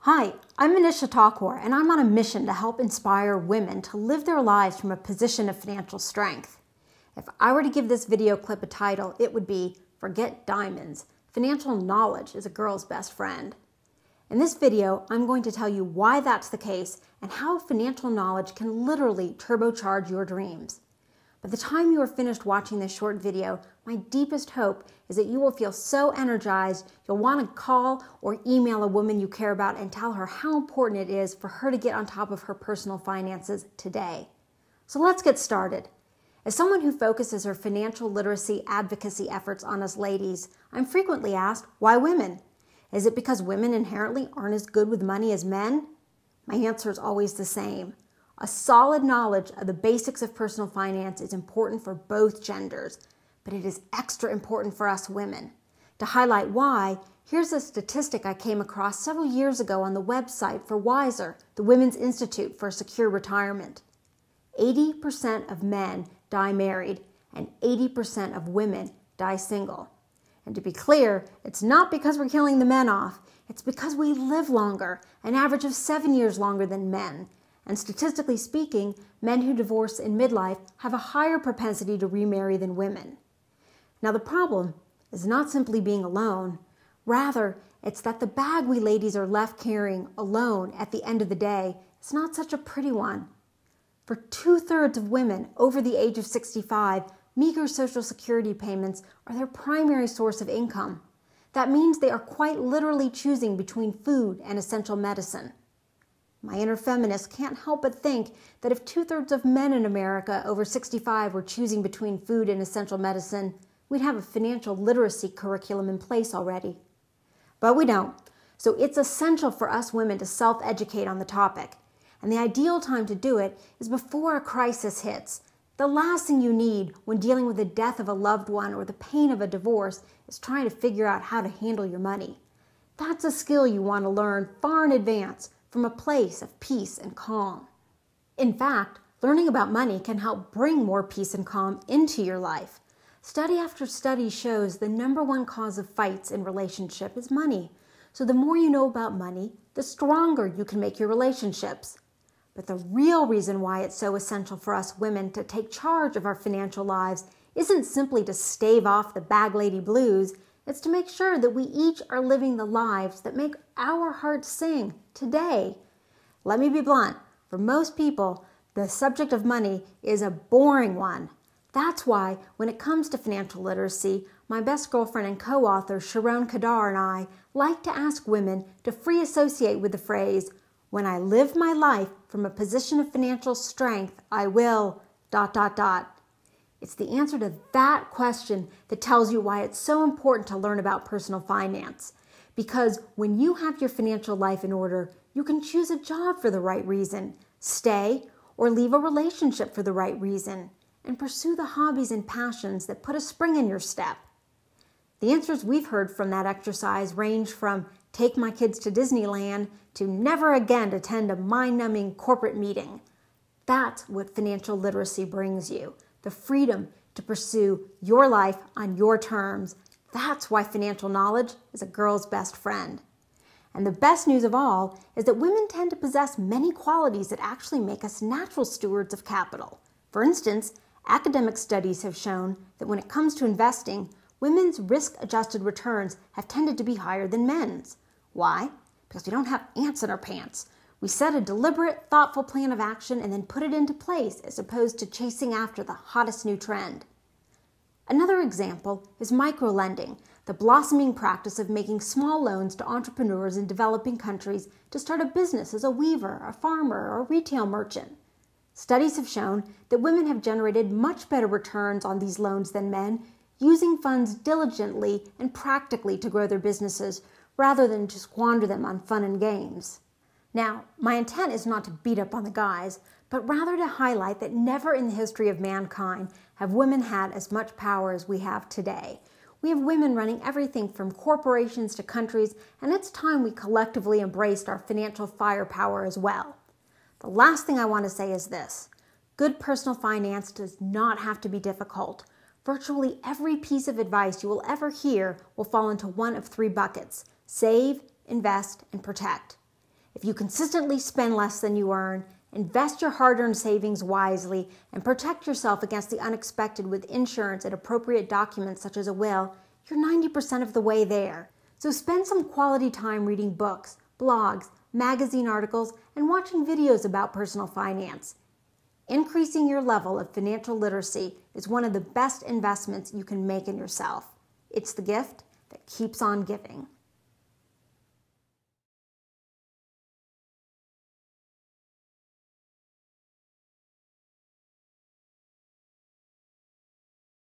Hi, I'm Manisha Thakor, and I'm on a mission to help inspire women to live their lives from a position of financial strength. If I were to give this video clip a title, it would be Forget Diamonds. Financial knowledge is a girl's best friend. In this video, I'm going to tell you why that's the case and how financial knowledge can literally turbocharge your dreams. By the time you are finished watching this short video, my deepest hope is that you will feel so energized you'll want to call or email a woman you care about and tell her how important it is for her to get on top of her personal finances today. So let's get started. As someone who focuses her financial literacy advocacy efforts on us ladies, I'm frequently asked, why women? Is it because women inherently aren't as good with money as men? My answer is always the same. A solid knowledge of the basics of personal finance is important for both genders, but it is extra important for us women. To highlight why, here's a statistic I came across several years ago on the website for WISER, the Women's Institute for Secure Retirement. 80% of men die married and 80% of women die single. And to be clear, it's not because we're killing the men off, it's because we live longer, an average of 7 years longer than men. And statistically speaking, men who divorce in midlife have a higher propensity to remarry than women. Now the problem is not simply being alone. Rather, it's that the bag we ladies are left carrying alone at the end of the day is not such a pretty one. For 2/3 of women over the age of 65, meager Social Security payments are their primary source of income. That means they are quite literally choosing between food and essential medicine. My inner feminist can't help but think that if 2/3 of men in America over 65 were choosing between food and essential medicine, we'd have a financial literacy curriculum in place already. But we don't, so it's essential for us women to self-educate on the topic. And the ideal time to do it is before a crisis hits. The last thing you need when dealing with the death of a loved one or the pain of a divorce is trying to figure out how to handle your money. That's a skill you want to learn far in advance, from a place of peace and calm. In fact, learning about money can help bring more peace and calm into your life. Study after study shows the #1 cause of fights in relationship is money. So the more you know about money, the stronger you can make your relationships. But the real reason why it's so essential for us women to take charge of our financial lives isn't simply to stave off the bag lady blues. It's to make sure that we each are living the lives that make our hearts sing today. Let me be blunt. For most people, the subject of money is a boring one. That's why, when it comes to financial literacy, my best girlfriend and co-author Sharon Kadar and I like to ask women to free associate with the phrase, "When I live my life from a position of financial strength, I will... ... It's the answer to that question that tells you why it's so important to learn about personal finance. Because when you have your financial life in order, you can choose a job for the right reason, stay or leave a relationship for the right reason, and pursue the hobbies and passions that put a spring in your step. The answers we've heard from that exercise range from take my kids to Disneyland to never again attend a mind-numbing corporate meeting. That's what financial literacy brings you. The freedom to pursue your life on your terms. That's why financial knowledge is a girl's best friend. And the best news of all is that women tend to possess many qualities that actually make us natural stewards of capital. For instance, academic studies have shown that when it comes to investing, women's risk-adjusted returns have tended to be higher than men's. Why? Because we don't have ants in our pants. We set a deliberate, thoughtful plan of action and then put it into place as opposed to chasing after the hottest new trend. Another example is microlending, the blossoming practice of making small loans to entrepreneurs in developing countries to start a business as a weaver, a farmer, or a retail merchant. Studies have shown that women have generated much better returns on these loans than men, using funds diligently and practically to grow their businesses rather than to squander them on fun and games. Now, my intent is not to beat up on the guys, but rather to highlight that never in the history of mankind have women had as much power as we have today. We have women running everything from corporations to countries, and it's time we collectively embraced our financial firepower as well. The last thing I want to say is this. Good personal finance does not have to be difficult. Virtually every piece of advice you will ever hear will fall into one of 3 buckets: save, invest, and protect. If you consistently spend less than you earn, invest your hard-earned savings wisely, and protect yourself against the unexpected with insurance and appropriate documents such as a will, you're 90% of the way there. So spend some quality time reading books, blogs, magazine articles, and watching videos about personal finance. Increasing your level of financial literacy is one of the best investments you can make in yourself. It's the gift that keeps on giving.